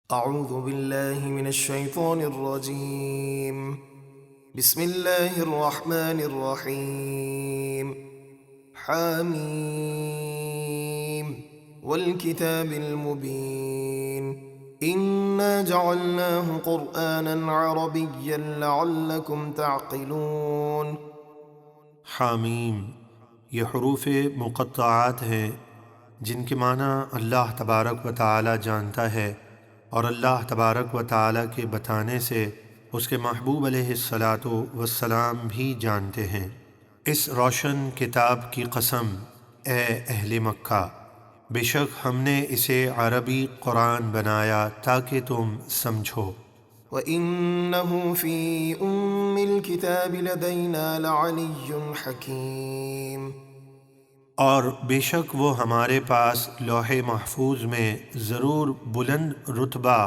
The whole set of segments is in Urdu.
اعوذ باللہ من الشیطان الرجیم بسم اللہ الرحمن الرحیم حامیم والکتاب المبین انا جعلناه قرآنا عربیا لعلکم تعقلون۔ حامیم، یہ حروف مقطعات ہیں جن کے معنی اللہ تبارک و تعالی جانتا ہے، اور اللہ تبارک و تعالی کے بتانے سے اس کے محبوب علیہ الصلاۃ والسلام بھی جانتے ہیں۔ اس روشن کتاب کی قسم، اے اہل مکہ، بے شک ہم نے اسے عربی قرآن بنایا تاکہ تم سمجھو۔ وَإِنَّهُ فِي أُمِّ الْكِتَابِ لَدَيْنَا لَعَلِيٌّ حَكِيمٌ، اور بے شک وہ ہمارے پاس لوح محفوظ میں ضرور بلند رتبہ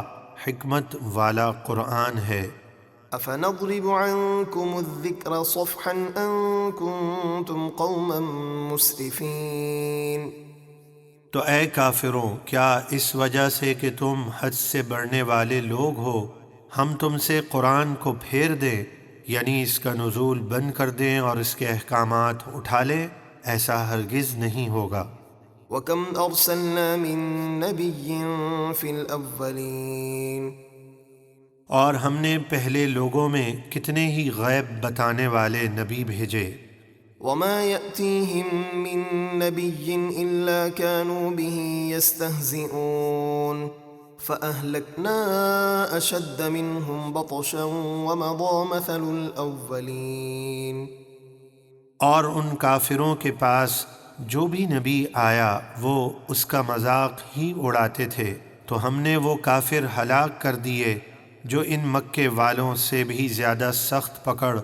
حکمت والا قرآن ہے۔ أَفَنَضْرِبُ عَنْكُمُ الذِّكْرَ صَفْحًا أَن كُنتُمْ قَوْمًا مُسْرِفِينَ۔ تو اے کافروں، کیا اس وجہ سے کہ تم حد سے بڑھنے والے لوگ ہو ہم تم سے قرآن کو پھیر دیں، یعنی اس کا نزول بند کر دیں اور اس کے احکامات اٹھا لیں؟ ایسا ہرگز نہیں ہوگا۔ وَكَمْ أَرْسَلْنَا مِن نَبِيٍّ فِي الْأَوَّلِينَ، اور ہم نے پہلے لوگوں میں کتنے ہی غیب بتانے والے نبی بھیجے۔ وَمَا يَأْتِيهِم مِّن نَّبِيٍّ إِلَّا كَانُوا بِهِ يَسْتَهْزِئُونَ فَأَهْلَكْنَا أَشَدَّ مِنْهُمْ بَطْشًا وَمَضَىٰ مَثَلُ الْأَوَّلِينَ۔ اور ان کافروں کے پاس جو بھی نبی آیا وہ اس کا مذاق ہی اڑاتے تھے، تو ہم نے وہ کافر ہلاک کر دیے جو ان مکے والوں سے بھی زیادہ سخت پکڑ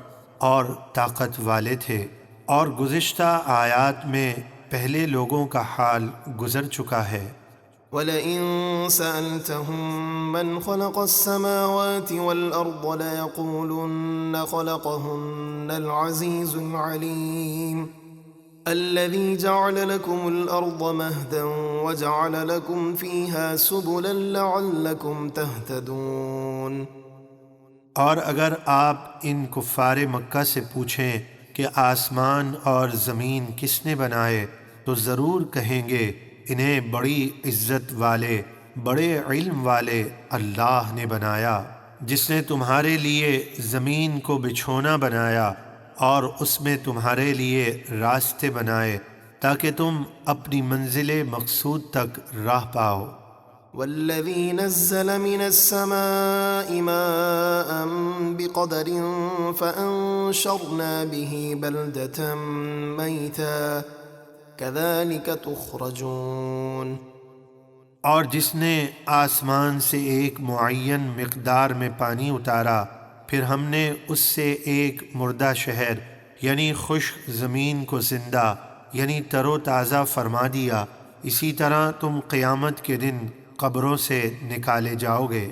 اور طاقت والے تھے، اور گزشتہ آیات میں پہلے لوگوں کا حال گزر چکا ہے۔ وَلَئِن سَأَلْتَهُم مَّنْ خَلَقَ السَّمَاوَاتِ وَالْأَرْضَ لَيَقُولُنَّ خَلَقَهُنَّ الْعَزِيزُ الْعَلِيمُ الَّذِي جَعَلَ لَكُمُ الْأَرْضَ مَهْدًا وَجَعَلَ لَكُمْ فِيهَا سُبُلًا لَعَلَّكُمْ تَهْتَدُونَ۔ اور اگر آپ ان کفار مکہ سے پوچھیں کہ آسمان اور زمین کس نے بنائے، تو ضرور کہیں گے انہیں بڑی عزت والے، بڑے علم والے اللہ نے بنایا، جس نے تمہارے لیے زمین کو بچھونا بنایا اور اس میں تمہارے لیے راستے بنائے تاکہ تم اپنی منزل مقصود تک راہ پاؤ۔ وَالَّذِي نَزَّلَ مِنَ السَّمَاءِ مَاءً بِقَدَرٍ فَأَنشَرْنَا بِهِ بَلْدَةً مَيْتًا كَذَلِكَ تُخْرَجُونَ۔ اور جس نے آسمان سے ایک معین مقدار میں پانی اتارا، پھر ہم نے اس سے ایک مردہ شہر یعنی خشک زمین کو زندہ یعنی تر و تازہ فرما دیا، اسی طرح تم قیامت کے دن قبروں سے نکالے جاؤ گے۔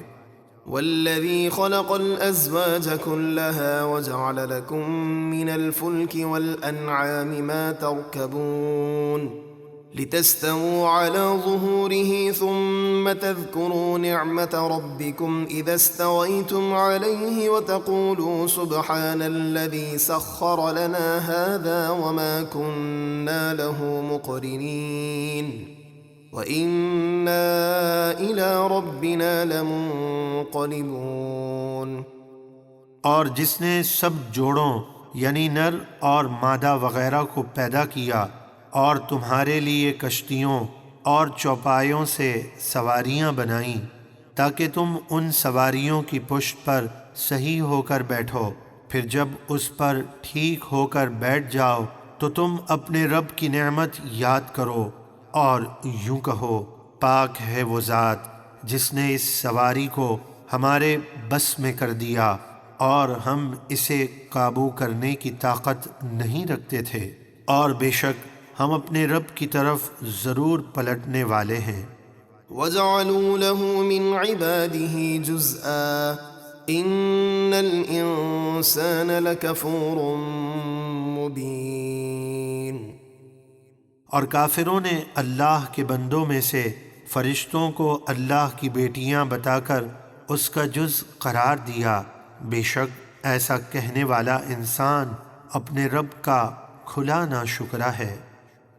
وَالَّذِي خَلَقَ الْأَزْوَاجَ كُلَّهَا وَجَعَلَ لَكُم مِّنَ الْفُلْكِ وَالْأَنْعَامِ مَا تَرْكَبُونَ لِتَسْتَوُوا عَلَى ظُهُورِهِ ثُمَّ تَذْكُرُوا نِعْمَةَ رَبِّكُمْ إِذَا اسْتَوَيْتُمْ عَلَيْهِ وَتَقُولُوا سُبْحَانَ الَّذِي سَخَّرَ لَنَا هَٰذَا وَمَا كُنَّا لَهُ مُقْرِنِينَ وَإِنَّا إِلَىٰ رَبِّنَا لَمُنقَلِبُونَ۔ اور جس نے سب جوڑوں یعنی نر اور مادہ وغیرہ کو پیدا کیا اور تمہارے لیے کشتیوں اور چوپایوں سے سواریاں بنائیں تاکہ تم ان سواریوں کی پشت پر صحیح ہو کر بیٹھو، پھر جب اس پر ٹھیک ہو کر بیٹھ جاؤ تو تم اپنے رب کی نعمت یاد کرو اور یوں کہو، پاک ہے وہ ذات جس نے اس سواری کو ہمارے بس میں کر دیا اور ہم اسے قابو کرنے کی طاقت نہیں رکھتے تھے، اور بے شک ہم اپنے رب کی طرف ضرور پلٹنے والے ہیں۔ وَجَعَلُوا لَهُ مِنْ عِبَادِهِ جُزْءًا إِنَّ الْإِنسَانَ لَكَفُورٌ مُبِينٌ۔ اور کافروں نے اللہ کے بندوں میں سے فرشتوں کو اللہ کی بیٹیاں بتا کر اس کا جز قرار دیا، بے شک ایسا کہنے والا انسان اپنے رب کا کھلا ناشکرا ہے۔